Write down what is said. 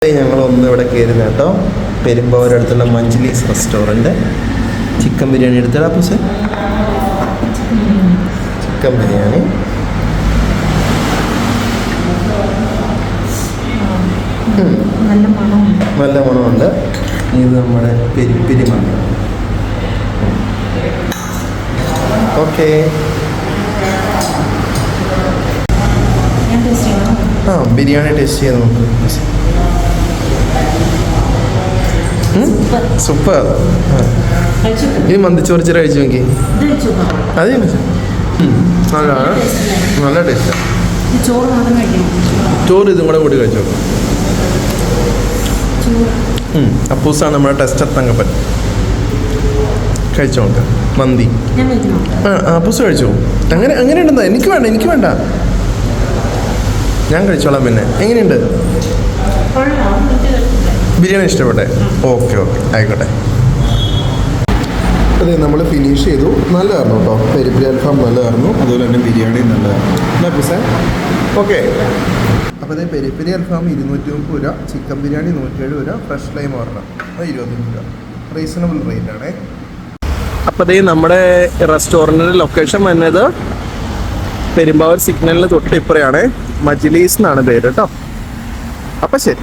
ഞങ്ങളൊന്ന് ഇവിടെ കയറുന്ന കേട്ടോ. പെരുമ്പാവൂർ അടുത്തുള്ള മഞ്ജലീസ് റെസ്റ്റോറൻറ്റ്. ചിക്കൻ ബിരിയാണി എടുത്തടാ പൂസെ. ചിക്കൻ ബിരിയാണി നല്ല മണമുണ്ട്. ഇത് നമ്മുടെ പെരിപ്പിരി മണം. ഓക്കെ, ബിരിയാണി ടേസ്റ്റ് ചെയ്യാൻ നമുക്ക്. സൂപ്പർ. ഇനി മന്തിച്ചോറിച്ച് കഴിച്ചു നോക്കി. അത് നല്ലതാണ്, നല്ല ടേസ്റ്റാണ്. ചോറ് ഇതും കൂടെ കൂടി കഴിച്ചു നോക്കാം. അപ്പൂസാണ് നമ്മുടെ ടെസ്റ്റർ തങ്കപ്പൻ. കഴിച്ചു നോക്കാം മന്തി. അപ്പൂസ് കഴിച്ചു. അങ്ങനെ ഉണ്ടെന്നാ. എനിക്ക് വേണ്ട ഞാൻ കഴിച്ചോളാം. പിന്നെ എങ്ങനെയുണ്ട് ബിരിയാണി? ഇഷ്ടപ്പെട്ടെ? ഓക്കെ ആയിക്കോട്ടെ. അതെ, നമ്മൾ ഫിനിഷ് ചെയ്തു. നല്ലതായിരുന്നു കേട്ടോ. പെരിപ്പിരി അൽഫാം നല്ലതായിരുന്നു, അതുപോലെ തന്നെ ബിരിയാണി നല്ലതായിരുന്നു. പൂസേ ഓക്കെ. അപ്പോൾ അതേ പെരിപ്പിരി അൽഫാം 230 രൂപ, ചിക്കൻ ബിരിയാണി 107 രൂപ, ഫ്രഷ് ലൈം ഒരെണ്ണം 25 രൂപ. റീസണബിൾ റേറ്റ് ആണേ. അപ്പോൾ അതേ നമ്മുടെ റെസ്റ്റോറൻറ്റിൻ്റെ ലൊക്കേഷൻ വരുന്നത് പെരുമ്പാവൂർ സിഗ്നലിന് തൊട്ടിപ്പുറയാണ്. മജ്ലീസ് എന്നാണ് പേര് കേട്ടോ. അപ്പം ശരി.